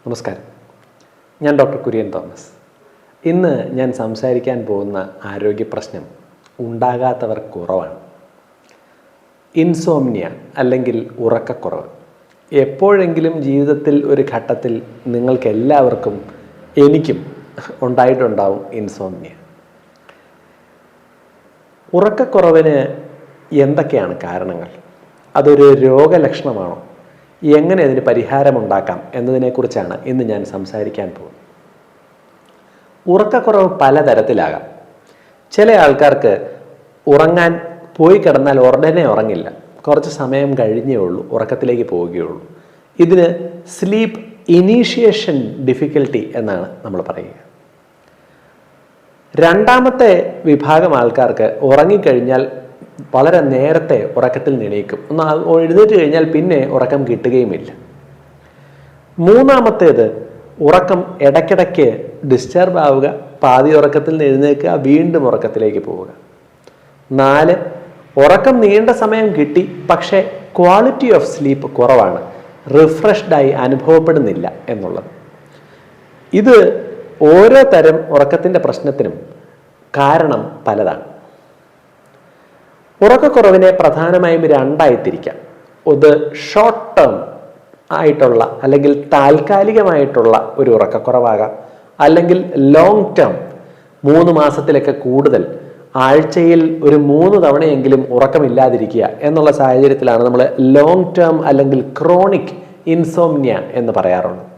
നമസ്കാരം, ഞാൻ doctor Kurian Thomas. ഇന്ന് ഞാൻ സംസാരിക്കാൻ പോകുന്ന ആരോഗ്യ പ്രശ്നം ഉണ്ടാകാത്തവർ കുറവാണ്. ഇൻസോംനിയ അല്ലെങ്കിൽ ഉറക്കക്കുറവ്. എപ്പോഴെങ്കിലും ജീവിതത്തിൽ ഒരു ഘട്ടത്തിൽ നിങ്ങൾക്കെല്ലാവർക്കും, എനിക്കും ഉണ്ടായിട്ടുണ്ടാവും ഇൻസോംനിയ. ഉറക്കക്കുറവിന് എന്തൊക്കെയാണ് കാരണങ്ങൾ? അതൊരു രോഗലക്ഷണമാണോ? എങ്ങനെ അതിന് പരിഹാരമുണ്ടാക്കാം എന്നതിനെക്കുറിച്ചാണ് ഇന്ന് ഞാൻ സംസാരിക്കാൻ പോകുന്നത്. ഉറക്കക്കുറവ് പലതരത്തിലാകാം. ചില ആൾക്കാർക്ക് ഉറങ്ങാൻ പോയി കിടന്നാൽ ഉടനെ ഉറങ്ങില്ല, കുറച്ച് സമയം കഴിഞ്ഞേ ഉള്ളൂ ഉറക്കത്തിലേക്ക് പോവുകയുള്ളൂ. ഇതിന് സ്ലീപ്പ് ഇനീഷ്യേഷൻ ഡിഫിക്കൽട്ടി എന്നാണ് നമ്മൾ പറയുക. രണ്ടാമത്തെ വിഭാഗം ആൾക്കാർക്ക് ഉറങ്ങിക്കഴിഞ്ഞാൽ വളരെ നേരത്തെ ഉറക്കത്തിൽ എണീക്കും, എഴുന്നേറ്റ് കഴിഞ്ഞാൽ പിന്നെ ഉറക്കം കിട്ടുകയുമില്ല. മൂന്നാമത്തേത് ഉറക്കം ഇടയ്ക്കിടയ്ക്ക് ഡിസ്റ്റർബ് ആവുക, പാതി ഉറക്കത്തിൽ നിന്ന് എഴുന്നേൽക്കുക, വീണ്ടും ഉറക്കത്തിലേക്ക് പോവുക. 4, ഉറക്കം നീണ്ട സമയം കിട്ടി, പക്ഷേ ക്വാളിറ്റി ഓഫ് സ്ലീപ്പ് കുറവാണ്, റിഫ്രഷ്ഡായി അനുഭവപ്പെടുന്നില്ല എന്നുള്ളത്. ഇത് ഓരോ തരം ഉറക്കത്തിൻ്റെ പ്രശ്നത്തിനും കാരണം പലതാണ്. ഉറക്കക്കുറവിനെ പ്രധാനമായും രണ്ടായി തിരിക്കാം. ഇത് ഷോർട്ട് ടേം ആയിട്ടുള്ള അല്ലെങ്കിൽ താൽക്കാലികമായിട്ടുള്ള ഒരു ഉറക്കക്കുറവാകാം, അല്ലെങ്കിൽ ലോങ് ടേം 3 മാസത്തിലൊക്കെ കൂടുതൽ ആഴ്ചയിൽ ഒരു 3 തവണയെങ്കിലും ഉറക്കമില്ലാതിരിക്കുക എന്നുള്ള സാഹചര്യത്തിലാണ് നമ്മൾ ലോങ് ടേം അല്ലെങ്കിൽ ക്രോണിക് ഇൻസോംനിയ എന്ന് പറയാറുള്ളത്.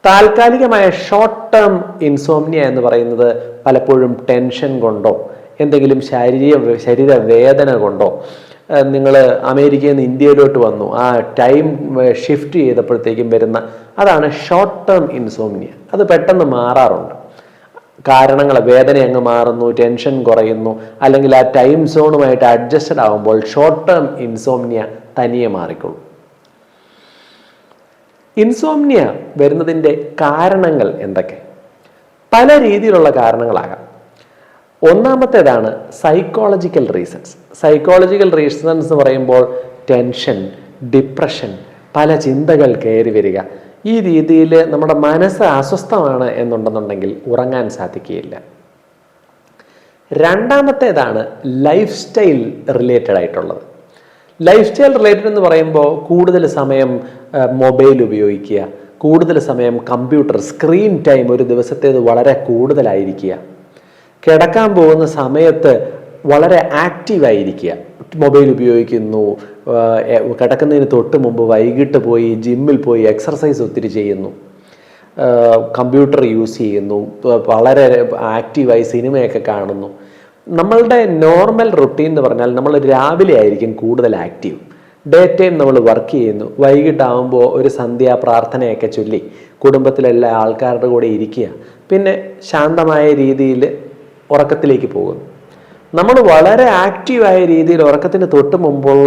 താൽക്കാലികമായ ഷോർട്ട് ടേം ഇൻസോംനിയ എന്ന് പറയുന്നത് പലപ്പോഴും ടെൻഷൻ കൊണ്ടോ എന്തെങ്കിലും ശരീര വേദന കൊണ്ടോ, നിങ്ങൾ അമേരിക്കയിൽ നിന്ന് ഇന്ത്യയിലോട്ട് വന്നു, ആ ടൈം ഷിഫ്റ്റ് ചെയ്തപ്പോഴത്തേക്കും വരുന്ന അതാണ് ഷോർട്ട് ടേം ഇൻസോംനിയ. അത് പെട്ടെന്ന് മാറാറുണ്ട്. കാരണങ്ങൾ, വേദന അങ്ങ് മാറുന്നു, ടെൻഷൻ കുറയുന്നു, അല്ലെങ്കിൽ ആ ടൈം സോണുമായിട്ട് അഡ്ജസ്റ്റഡ് ആകുമ്പോൾ ഷോർട്ട് ടേം ഇൻസോംനിയ തനിയെ മാറിക്കൊള്ളും. ഇൻസോംനിയ വരുന്നതിൻ്റെ കാരണങ്ങൾ എന്തൊക്കെ? പല രീതിയിലുള്ള കാരണങ്ങളാകാം. ഒന്നാമത്തേതാണ് സൈക്കോളജിക്കൽ റീസൺസ്. സൈക്കോളജിക്കൽ റീസൺസ് എന്ന് പറയുമ്പോൾ ടെൻഷൻ, ഡിപ്രഷൻ, പല ചിന്തകൾ കയറി വരിക, ഈ രീതിയിൽ നമ്മുടെ മനസ്സ് അസ്വസ്ഥമാണ് എന്നുണ്ടെന്നുണ്ടെങ്കിൽ ഉറങ്ങാൻ സാധിക്കുകയില്ല. രണ്ടാമത്തേതാണ് ലൈഫ് സ്റ്റൈൽ റിലേറ്റഡ് ആയിട്ടുള്ളത്. ലൈഫ് സ്റ്റൈൽ റിലേറ്റഡ് എന്ന് പറയുമ്പോൾ കൂടുതൽ സമയം മൊബൈൽ ഉപയോഗിക്കുക, കൂടുതൽ സമയം കമ്പ്യൂട്ടർ സ്ക്രീൻ ടൈം ഒരു ദിവസത്തേത് വളരെ കൂടുതലായിരിക്കുക, കിടക്കാൻ പോകുന്ന സമയത്ത് വളരെ ആക്റ്റീവായിരിക്കുക, മൊബൈൽ ഉപയോഗിക്കുന്നു, കിടക്കുന്നതിന് തൊട്ട് മുമ്പ് വൈകിട്ട് പോയി ജിമ്മിൽ പോയി എക്സർസൈസ് ഒത്തിരി ചെയ്യുന്നു, കമ്പ്യൂട്ടർ യൂസ് ചെയ്യുന്നു, വളരെ ആക്റ്റീവായി സിനിമയൊക്കെ കാണുന്നു. നമ്മളുടെ നോർമൽ റുട്ടീൻ എന്ന് പറഞ്ഞാൽ നമ്മൾ രാവിലെ ആയിരിക്കും കൂടുതൽ ആക്റ്റീവ്. ഡേ ടൈം നമ്മൾ വർക്ക് ചെയ്യുന്നു, വൈകിട്ടാവുമ്പോൾ ഒരു സന്ധ്യാ പ്രാർത്ഥനയൊക്കെ ചൊല്ലി കുടുംബത്തിലെല്ലാ ആൾക്കാരുടെ കൂടെ ഇരിക്കുക, പിന്നെ ശാന്തമായ രീതിയിൽ ഉറക്കത്തിലേക്ക് പോകുന്നു. നമ്മൾ വളരെ ആക്റ്റീവായ രീതിയിൽ ഉറക്കത്തിന് തൊട്ട് മുമ്പുള്ള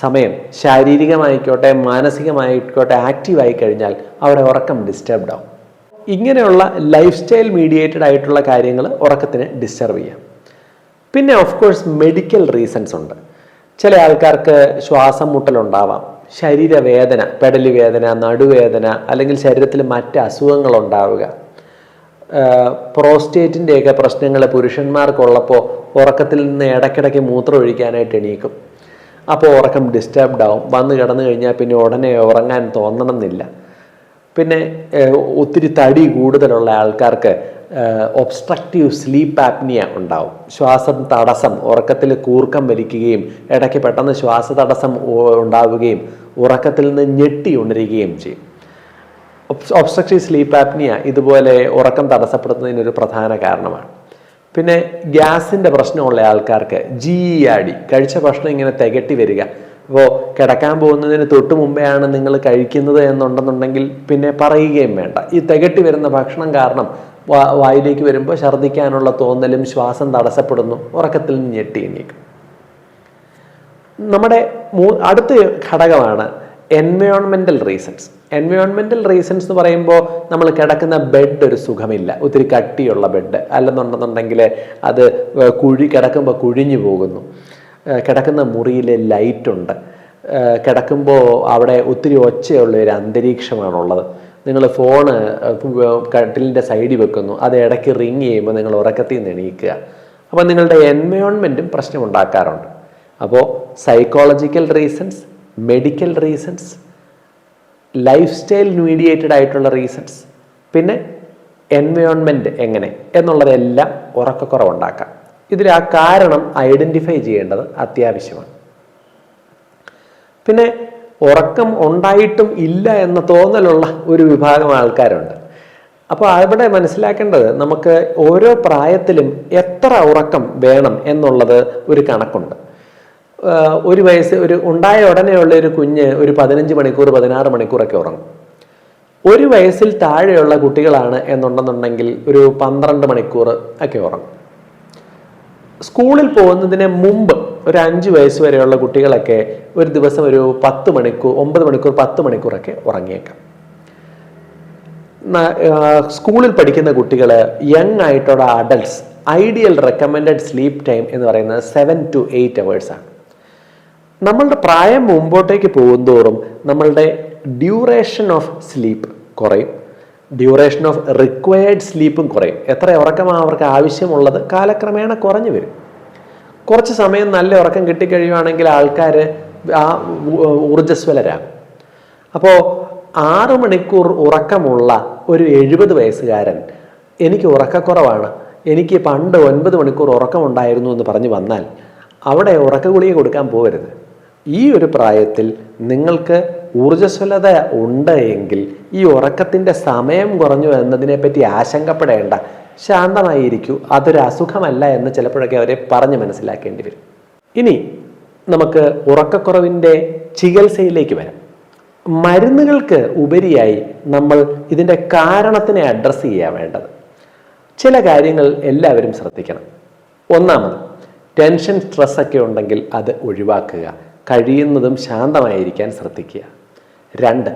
സമയം ശാരീരികമായിക്കോട്ടെ മാനസികമായിക്കോട്ടെ ആക്റ്റീവായി കഴിഞ്ഞാൽ അവിടെ ഉറക്കം ഡിസ്റ്റർബ്ഡ് ആവും. ഇങ്ങനെയുള്ള ലൈഫ് സ്റ്റൈൽ മീഡിയേറ്റഡ് ആയിട്ടുള്ള കാര്യങ്ങൾ ഉറക്കത്തിന് ഡിസ്റ്റർബ് ചെയ്യാം. പിന്നെ ഓഫ് കോഴ്സ് മെഡിക്കൽ റീസൺസ് ഉണ്ട്. ചില ആൾക്കാർക്ക് ശ്വാസം മുട്ടലുണ്ടാവാം, ശരീരവേദന, പെടലി വേദന, നടുവേദന, അല്ലെങ്കിൽ ശരീരത്തിൽ മറ്റ് അസുഖങ്ങൾ ഉണ്ടാവുക, പ്രോസ്റ്റേറ്റിൻ്റെയൊക്കെ പ്രശ്നങ്ങൾ പുരുഷന്മാർക്കുള്ളപ്പോൾ ഉറക്കത്തിൽ നിന്ന് ഇടയ്ക്കിടയ്ക്ക് മൂത്രം ഒഴിക്കാനായിട്ട് എണീക്കും. അപ്പോൾ ഉറക്കം ഡിസ്റ്റർബ്ഡ് ആവും. വന്ന് കിടന്നു കഴിഞ്ഞാൽ പിന്നെ ഉടനെ ഉറങ്ങാൻ തോന്നണമെന്നില്ല. പിന്നെ ഒത്തിരി തടി കൂടുതലുള്ള ആൾക്കാർക്ക് ഒബ്സ്ട്രക്റ്റീവ് സ്ലീപ്പ് ആപ്നിയ ഉണ്ടാവും. ശ്വാസം തടസ്സം, ഉറക്കത്തിൽ കൂർക്കം വലിക്കുകയും ഇടയ്ക്ക് പെട്ടെന്ന് ശ്വാസതടസ്സം ഉണ്ടാവുകയും ഉറക്കത്തിൽ നിന്ന് ഞെട്ടി ഉണരുകയും ചെയ്യും. ഒബ്സ്ട്രക്റ്റീവ് സ്ലീപ്പ് ആപ്നിയ ഇതുപോലെ ഉറക്കം തടസ്സപ്പെടുത്തുന്നതിനൊരു പ്രധാന കാരണമാണ്. പിന്നെ ഗ്യാസിൻ്റെ പ്രശ്നമുള്ള ആൾക്കാർക്ക് GERD, കഴിച്ച ഭക്ഷണം ഇങ്ങനെ തികട്ടി വരിക. അപ്പോൾ കിടക്കാൻ പോകുന്നതിന് തൊട്ട് മുമ്പെയാണ് നിങ്ങൾ കഴിക്കുന്നത് എന്നുണ്ടെന്നുണ്ടെങ്കിൽ പിന്നെ പറയുകയും വേണ്ട. ഈ തികട്ടി വരുന്ന ഭക്ഷണം കാരണം വായിലേക്ക് വരുമ്പോൾ ഛർദ്ദിക്കാനുള്ള തോന്നലും ശ്വാസം തടസ്സപ്പെടുന്നു, ഉറക്കത്തിൽ നിന്ന് ഞെട്ടി എണീക്കും. നമ്മുടെ അടുത്ത ഘടകമാണ് എൻവയോൺമെൻറ്റൽ റീസൺസ്. എൻവയോൺമെൻറ്റൽ റീസൺസ് എന്ന് പറയുമ്പോൾ നമ്മൾ കിടക്കുന്ന ബെഡ് ഒരു സുഖമില്ല, ഒത്തിരി കട്ടിയുള്ള ബെഡ്, അല്ലെന്നുണ്ടെന്നുണ്ടെങ്കിൽ അത് കിടക്കുമ്പോൾ കുഴിഞ്ഞു പോകുന്നു, കിടക്കുന്ന മുറിയിൽ ലൈറ്റുണ്ട്, കിടക്കുമ്പോൾ അവിടെ ഒത്തിരി ഒച്ചയുള്ള ഒരു അന്തരീക്ഷമാണുള്ളത്, നിങ്ങൾ ഫോണ് കട്ടിലിൻ്റെ സൈഡിൽ വെക്കുന്നു, അത് ഇടയ്ക്ക് റിങ് ചെയ്യുമ്പോൾ നിങ്ങൾ ഉറക്കത്തിൽ നിന്ന് എണീക്കുക. അപ്പോൾ നിങ്ങളുടെ എൻവയോൺമെൻറ്റും പ്രശ്നമുണ്ടാക്കാറുണ്ട്. അപ്പോൾ psychological reasons, medical reasons, life style mediated ആയിട്ടുള്ള റീസൺസ്, പിന്നെ എൻവയോൺമെൻറ്റ് എങ്ങനെ എന്നുള്ളതെല്ലാം ഉറക്കക്കുറവുണ്ടാക്കാം. ഇതിൽ ആ കാരണം ഐഡൻറ്റിഫൈ ചെയ്യേണ്ടത് അത്യാവശ്യമാണ്. പിന്നെ ഉറക്കം ഉണ്ടായിട്ടും ഇല്ല എന്ന തോന്നലുള്ള ഒരു വിഭാഗം ആൾക്കാരുണ്ട്. അപ്പോൾ അവിടെ മനസ്സിലാക്കേണ്ടത്, നമുക്ക് ഓരോ പ്രായത്തിലും എത്ര ഉറക്കം വേണം എന്നുള്ളത് ഒരു കണക്കുണ്ട്. ഒരു വയസ്സ് ഉണ്ടായ ഉടനെയുള്ള ഒരു കുഞ്ഞ് ഒരു 15 മണിക്കൂർ 16 മണിക്കൂറൊക്കെ ഉറങ്ങും. ഒരു വയസ്സിൽ താഴെയുള്ള കുട്ടികളാണ് എന്നുണ്ടെന്നുണ്ടെങ്കിൽ ഒരു 12 മണിക്കൂർ ഒക്കെ ഉറങ്ങും. സ്കൂളിൽ പോകുന്നതിന് മുമ്പ് ഒരു 5 വയസ്സ് വരെയുള്ള കുട്ടികളൊക്കെ ഒരു ദിവസം ഒരു 10 മണിക്കൂർ 9 മണിക്കൂർ 10 മണിക്കൂറൊക്കെ ഉറങ്ങിയേക്കാം. സ്കൂളിൽ പഠിക്കുന്ന കുട്ടികൾ, യങ് ആയിട്ടുള്ള adults, ideal recommended sleep time എന്ന് പറയുന്നത് 7 to 8 hours ആണ്. നമ്മളുടെ പ്രായം മുമ്പോട്ടേക്ക് പോകുന്തോറും നമ്മളുടെ ഡ്യൂറേഷൻ ഓഫ് സ്ലീപ്പ് കുറയും, ഡ്യൂറേഷൻ ഓഫ് റിക്വയർഡ് സ്ലീപ്പും കുറയും. എത്ര ഉറക്കമാണ് അവർക്ക് ആവശ്യമുള്ളത് കാലക്രമേണ കുറഞ്ഞു വരും. കുറച്ച് സമയം നല്ല ഉറക്കം കിട്ടിക്കഴിയുവാണെങ്കിൽ ആൾക്കാർ ആ ഊർജ്ജസ്വലരാകും. അപ്പോൾ 6 മണിക്കൂർ ഉറക്കമുള്ള ഒരു 70 വയസ്സുകാരൻ എനിക്ക് ഉറക്കക്കുറവാണ്, എനിക്ക് പണ്ട് 9 മണിക്കൂർ ഉറക്കമുണ്ടായിരുന്നു എന്ന് പറഞ്ഞു വന്നാൽ അവിടെ ഉറക്ക ഗുളിക കൊടുക്കാൻ പോകരുത്. ഈ ഒരു പ്രായത്തിൽ നിങ്ങൾക്ക് ഊർജ്ജസ്വലത ഉണ്ട് എങ്കിൽ ഈ ഉറക്കത്തിൻ്റെ സമയം കുറഞ്ഞു എന്നതിനെപ്പറ്റി ആശങ്കപ്പെടേണ്ട, ശാന്തമായിരിക്കൂ, അതൊരു അസുഖമല്ല എന്ന് ചിലപ്പോഴൊക്കെ അവരെ പറഞ്ഞ് മനസ്സിലാക്കേണ്ടി വരും. ഇനി നമുക്ക് ഉറക്കക്കുറവിൻ്റെ ചികിത്സയിലേക്ക് വരാം. മരുന്നുകൾക്ക് ഉപരിയായി നമ്മൾ ഇതിൻ്റെ കാരണത്തിനെ അഡ്രസ്സ് ചെയ്യാൻ വേണ്ടത് ചില കാര്യങ്ങൾ എല്ലാവരും ശ്രദ്ധിക്കണം. ഒന്നാമത്, ടെൻഷൻ, സ്ട്രെസ്സൊക്കെ ഉണ്ടെങ്കിൽ അത് ഒഴിവാക്കുക, കഴിയുന്നതും ശാന്തമായിരിക്കാൻ ശ്രദ്ധിക്കുക. 2,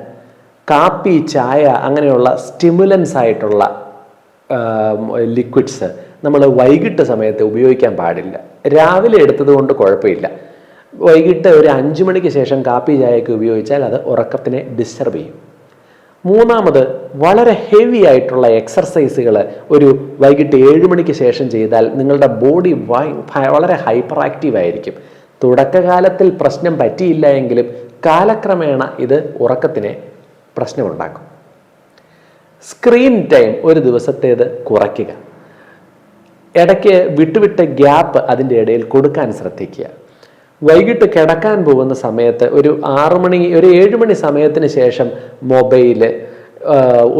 കാപ്പി, ചായ അങ്ങനെയുള്ള സ്റ്റിമുലൻസ് ആയിട്ടുള്ള ലിക്വിഡ്സ് നമ്മൾ വൈകിട്ട് സമയത്ത് ഉപയോഗിക്കാൻ പാടില്ല. രാവിലെ എടുത്തത് കൊണ്ട് കുഴപ്പമില്ല, വൈകിട്ട് ഒരു 5 മണിക്ക് ശേഷം കാപ്പി ചായയൊക്കെ ഉപയോഗിച്ചാൽ അത് ഉറക്കത്തിനെ ഡിസ്റ്റർബ് ചെയ്യും. 3, വളരെ ഹെവി ആയിട്ടുള്ള എക്സർസൈസുകൾ ഒരു വൈകിട്ട് 7 മണിക്ക് ശേഷം ചെയ്താൽ നിങ്ങളുടെ ബോഡി വളരെ ഹൈപ്പർ ആക്റ്റീവ് ആയിരിക്കും. തുടക്കകാലത്തിൽ പ്രശ്നം പറ്റിയില്ല എങ്കിലും കാലക്രമേണ ഇത് ഉറക്കത്തിനെ പ്രശ്നമുണ്ടാക്കും. സ്ക്രീൻ ടൈം ഒരു ദിവസത്തേത് കുറയ്ക്കുക. ഇടയ്ക്ക് വിട്ടുവിട്ട ഗ്യാപ്പ് അതിൻ്റെ ഇടയിൽ കൊടുക്കാൻ ശ്രദ്ധിക്കുക. വൈകിട്ട് കിടക്കാൻ പോകുന്ന സമയത്ത് ഒരു 6 മണി, ഒരു 7 മണി സമയത്തിന് ശേഷം മൊബൈല്,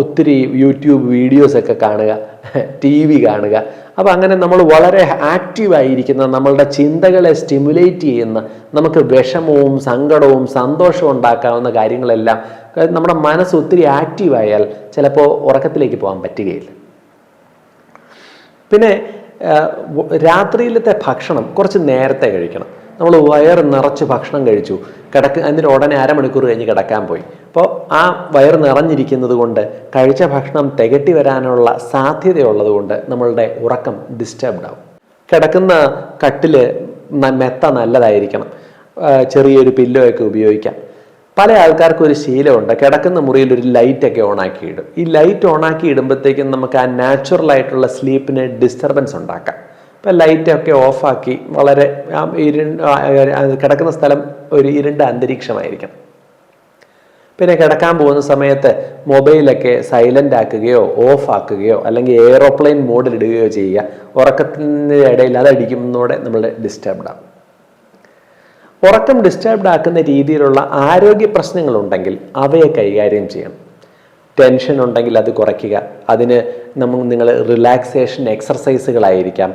ഒത്തിരി യൂട്യൂബ് വീഡിയോസൊക്കെ കാണുക, TV കാണുക. അപ്പോൾ അങ്ങനെ നമ്മൾ വളരെ ആക്റ്റീവായിരിക്കുന്ന, നമ്മളുടെ ചിന്തകളെ സ്റ്റിമുലേറ്റ് ചെയ്യുന്ന, നമുക്ക് വിഷമവും സങ്കടവും സന്തോഷവും ഉണ്ടാക്കാവുന്ന കാര്യങ്ങളെല്ലാം നമ്മുടെ മനസ്സ് ഒത്തിരി ആക്റ്റീവായാൽ ചിലപ്പോൾ ഉറക്കത്തിലേക്ക് പോകാൻ പറ്റുകയില്ല. പിന്നെ രാത്രിയിലത്തെ ഭക്ഷണം കുറച്ച് നേരത്തെ കഴിക്കണം. നമ്മൾ വയറ് നിറച്ച് ഭക്ഷണം കഴിച്ചു, എന്നിട്ട് ഉടനെ 1/2 മണിക്കൂർ കഴിഞ്ഞ് കിടക്കാൻ പോയി. അപ്പോൾ ആ വയറ് നിറഞ്ഞിരിക്കുന്നത് കൊണ്ട് കഴിച്ച ഭക്ഷണം തികട്ടി വരാനുള്ള സാധ്യതയുള്ളത് കൊണ്ട് നമ്മളുടെ ഉറക്കം ഡിസ്റ്റർബ്ഡ് ആവും. കിടക്കുന്ന കട്ടില് മെത്ത നല്ലതായിരിക്കണം, ചെറിയൊരു പില്ലോയൊക്കെ ഉപയോഗിക്കാം. പല ആൾക്കാർക്കും ഒരു ശീലമുണ്ട്, കിടക്കുന്ന മുറിയിൽ ഒരു ലൈറ്റൊക്കെ ഓണാക്കി ഇടും. ഈ ലൈറ്റ് ഓണാക്കി ഇടുമ്പോഴത്തേക്കും നമുക്ക് ആ നാച്ചുറൽ ആയിട്ടുള്ള സ്ലീപ്പിന് ഡിസ്റ്റർബൻസ് ഉണ്ടാക്കാം. ഇപ്പം ലൈറ്റൊക്കെ ഓഫാക്കി വളരെ കിടക്കുന്ന സ്ഥലം ഒരു ഇരുണ്ട അന്തരീക്ഷമായിരിക്കണം. പിന്നെ കിടക്കാൻ പോകുന്ന സമയത്ത് മൊബൈലൊക്കെ സൈലൻ്റ് ആക്കുകയോ ഓഫ് ആക്കുകയോ അല്ലെങ്കിൽ എയറോപ്ലെയിൻ മോഡിലിടുകയോ ചെയ്യുക. ഉറക്കത്തിൻ്റെ ഇടയിൽ അതടിക്കുന്നതോടെ നമ്മൾ ഡിസ്റ്റർബ്ഡ് ആകും. ഉറക്കം ഡിസ്റ്റർബ്ഡ് ആക്കുന്ന രീതിയിലുള്ള ആരോഗ്യ പ്രശ്നങ്ങളുണ്ടെങ്കിൽ അവയെ കൈകാര്യം ചെയ്യണം. ടെൻഷൻ ഉണ്ടെങ്കിൽ അത് കുറയ്ക്കുക. അതിന് നിങ്ങൾ റിലാക്സേഷൻ എക്സർസൈസുകളായിരിക്കാം,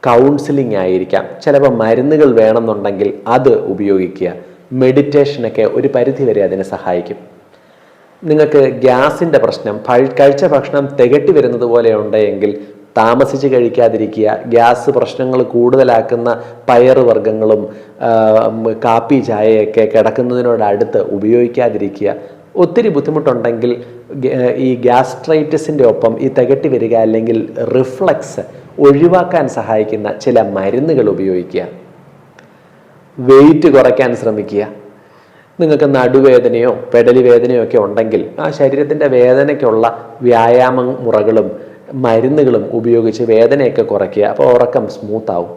കൗൺസിലിംഗ് ആയിരിക്കാം, ചിലപ്പോൾ മരുന്നുകൾ വേണമെന്നുണ്ടെങ്കിൽ അത് ഉപയോഗിക്കുക. മെഡിറ്റേഷനൊക്കെ ഒരു പരിധിവരെ അതിനെ സഹായിക്കും. നിങ്ങൾക്ക് ഗ്യാസിൻ്റെ പ്രശ്നം, കഴിച്ച ഭക്ഷണം തികട്ടി വരുന്നത് പോലെ ഉണ്ടെങ്കിൽ താമസിച്ച് കഴിക്കാതിരിക്കുക. ഗ്യാസ് പ്രശ്നങ്ങൾ കൂടുതലാക്കുന്ന പയറുവർഗ്ഗങ്ങളും കാപ്പി ചായയൊക്കെ കിടക്കുന്നതിനോടടുത്ത് ഉപയോഗിക്കാതിരിക്കുക. ഒത്തിരി ബുദ്ധിമുട്ടുണ്ടെങ്കിൽ ഈ ഗ്യാസ്ട്രൈറ്റിസിൻ്റെ ഒപ്പം ഈ തികട്ടി വരിക അല്ലെങ്കിൽ റിഫ്ലക്സ് ഒഴിവാക്കാൻ സഹായിക്കുന്ന ചില മരുന്നുകൾ ഉപയോഗിക്കുക. വെയിറ്റ് കുറയ്ക്കാൻ ശ്രമിക്കുക. നിങ്ങൾക്ക് നടുവേദനയോ പെടലി വേദനയോ ഒക്കെ ഉണ്ടെങ്കിൽ ആ ശരീരത്തിൻ്റെ വേദനയ്ക്കുള്ള വ്യായാമ മുറകളും മരുന്നുകളും ഉപയോഗിച്ച് വേദനയൊക്കെ കുറയ്ക്കുക. അപ്പോൾ ഉറക്കം സ്മൂത്താവും.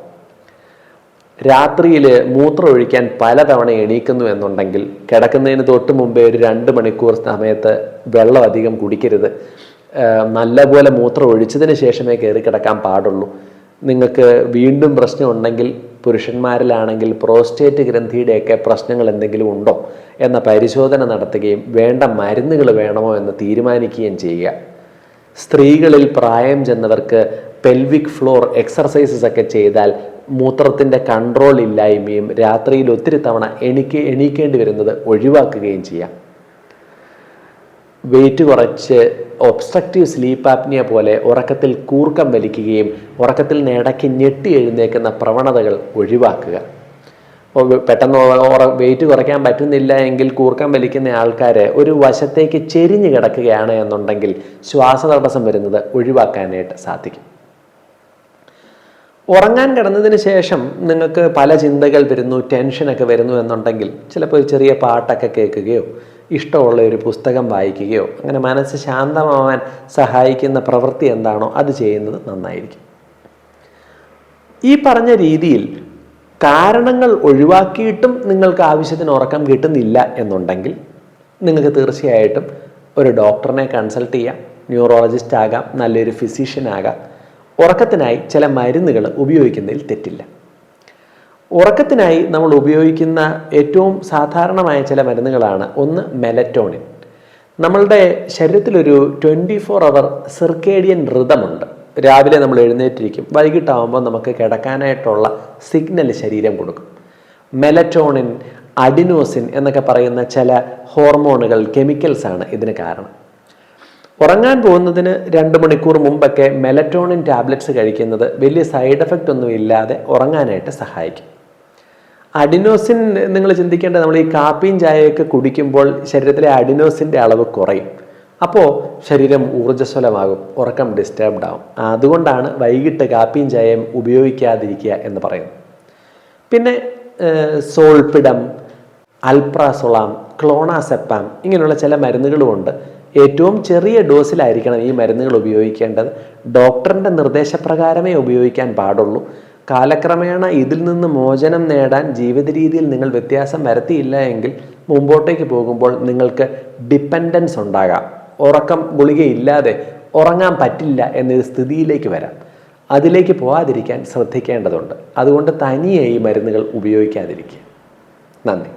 രാത്രിയിൽ മൂത്രം ഒഴിക്കാൻ പലതവണ എണീക്കുന്നു എന്നുണ്ടെങ്കിൽ കിടക്കുന്നതിന് തൊട്ട് മുമ്പേ ഒരു 2 മണിക്കൂർ സമയത്ത് വെള്ളം അധികം കുടിക്കരുത്. നല്ലപോലെ മൂത്രം ഒഴിച്ചതിന് ശേഷമേ കയറി കിടക്കാൻ പാടുള്ളൂ. നിങ്ങൾക്ക് വീണ്ടും പ്രശ്നം ഉണ്ടെങ്കിൽ പുരുഷന്മാരിലാണെങ്കിൽ പ്രോസ്റ്റേറ്റ് ഗ്രന്ഥിയുടെയൊക്കെ പ്രശ്നങ്ങൾ എന്തെങ്കിലും ഉണ്ടോ എന്ന പരിശോധന നടത്തുകയും വേണ്ട മരുന്നുകൾ വേണമോ എന്ന് തീരുമാനിക്കുകയും ചെയ്യുക. സ്ത്രീകളിൽ പ്രായം ചെന്നവർക്ക് പെൽവിക് ഫ്ലോർ എക്സർസൈസസ് ഒക്കെ ചെയ്താൽ മൂത്രത്തിൻ്റെ കൺട്രോൾ ഇല്ലായ്മയും രാത്രിയിൽ ഒത്തിരി തവണ എണീക്കേണ്ടി വരുന്നത് ഒഴിവാക്കുകയും ചെയ്യാം. വെയിറ്റ് കുറച്ച് ഒബ്സ്ട്രക്റ്റീവ് സ്ലീപ്പ് ആപ്നിയ പോലെ ഉറക്കത്തിൽ കൂർക്കം വലിക്കുകയും ഉറക്കത്തിൽ ഇടയ്ക്ക് ഞെട്ടി എഴുന്നേക്കുന്ന പ്രവണതകൾ ഒഴിവാക്കുക. പെട്ടെന്ന് വെയിറ്റ് കുറയ്ക്കാൻ പറ്റുന്നില്ല എങ്കിൽ കൂർക്കം വലിക്കുന്ന ആൾക്കാർ ഒരു വശത്തേക്ക് ചെരിഞ്ഞ് കിടക്കുകയാണ് എന്നുണ്ടെങ്കിൽ ശ്വാസതടസ്സം വരുന്നത് ഒഴിവാക്കാനായിട്ട് സാധിക്കും. ഉറങ്ങാൻ കിടന്നതിന് ശേഷം നിങ്ങൾക്ക് പല ചിന്തകൾ വരുന്നു, ടെൻഷനൊക്കെ വരുന്നു എന്നുണ്ടെങ്കിൽ ചിലപ്പോൾ ഒരു ചെറിയ പാട്ടൊക്കെ കേൾക്കുകയോ ഇഷ്ടമുള്ള ഒരു പുസ്തകം വായിക്കുകയോ അങ്ങനെ മനസ്സ് ശാന്തമാവാൻ സഹായിക്കുന്ന പ്രവൃത്തി എന്താണോ അത് ചെയ്യുന്നത് നന്നായിരിക്കും. ഈ പറഞ്ഞ രീതിയിൽ കാരണങ്ങൾ ഒഴിവാക്കിയിട്ടും നിങ്ങൾക്ക് ആവശ്യത്തിന് ഉറക്കം കിട്ടുന്നില്ല എന്നുണ്ടെങ്കിൽ നിങ്ങൾക്ക് തീർച്ചയായിട്ടും ഒരു ഡോക്ടറിനെ കൺസൾട്ട് ചെയ്യാം. ന്യൂറോളജിസ്റ്റ് ആകാം, നല്ലൊരു ഫിസിഷ്യൻ ആകാം. ഉറക്കത്തിനായി ചില മരുന്നുകൾ ഉപയോഗിക്കുന്നതിൽ തെറ്റില്ല. ഉറക്കത്തിനായി നമ്മൾ ഉപയോഗിക്കുന്ന ഏറ്റവും സാധാരണമായ ചില മരുന്നുകളാണ് ഒന്ന് മെലറ്റോണിൻ. നമ്മളുടെ ശരീരത്തിലൊരു 24 അവർ സിർക്കേഡിയൻ റിതമുണ്ട്. രാവിലെ നമ്മൾ എഴുന്നേറ്റിരിക്കും, വൈകിട്ടാവുമ്പോൾ നമുക്ക് കിടക്കാനായിട്ടുള്ള സിഗ്നൽ ശരീരം കൊടുക്കും. മെലറ്റോണിൻ, അഡിനോസിൻ എന്നൊക്കെ പറയുന്ന ചില ഹോർമോണുകൾ, കെമിക്കൽസാണ് ഇതിന് കാരണം. ഉറങ്ങാൻ പോകുന്നതിന് 2 മണിക്കൂർ മുമ്പൊക്കെ മെലറ്റോണിൻ ടാബ്ലറ്റ്സ് കഴിക്കുന്നത് വലിയ സൈഡ് എഫക്റ്റ് ഒന്നും ഇല്ലാതെ ഉറങ്ങാനായിട്ട് സഹായിക്കും. അഡിനോസിൻ നിങ്ങൾ ചിന്തിക്കേണ്ടത്, നമ്മൾ ഈ കാപ്പിയും ചായയൊക്കെ കുടിക്കുമ്പോൾ ശരീരത്തിലെ അഡിനോസിൻ്റെ അളവ് കുറയും. അപ്പോൾ ശരീരം ഊർജ്ജസ്വലമാകും, ഉറക്കം ഡിസ്റ്റർബ്ഡ് ആവും. അതുകൊണ്ടാണ് വൈകിട്ട് കാപ്പിയും ചായയും ഉപയോഗിക്കാതിരിക്കുക എന്ന് പറയുന്നത്. പിന്നെ സോൾപിഡം, അൽപ്രാസോളാം, ക്ലോണാസെപ്പാം ഇങ്ങനെയുള്ള ചില മരുന്നുകളുമുണ്ട്. ഏറ്റവും ചെറിയ ഡോസിലായിരിക്കണം ഈ മരുന്നുകൾ ഉപയോഗിക്കേണ്ടത്. ഡോക്ടറിൻ്റെ നിർദ്ദേശപ്രകാരമേ ഉപയോഗിക്കാൻ പാടുള്ളൂ. കാലക്രമേണ ഇതിൽ നിന്ന് മോചനം നേടാൻ ജീവിത രീതിയിൽ നിങ്ങൾ വ്യത്യാസം വരുത്തിയില്ല എങ്കിൽ മുമ്പോട്ടേക്ക് പോകുമ്പോൾ നിങ്ങൾക്ക് ഡിപ്പെൻഡൻസ് ഉണ്ടാകാം. ഉറക്കം ഗുളികയില്ലാതെ ഉറങ്ങാൻ പറ്റില്ല എന്നൊരു സ്ഥിതിയിലേക്ക് വരാം. അതിലേക്ക് പോകാതിരിക്കാൻ ശ്രദ്ധിക്കേണ്ടതുണ്ട്. അതുകൊണ്ട് തനിയെ ഈ മരുന്നുകൾ ഉപയോഗിക്കാതിരിക്കുക. നന്ദി.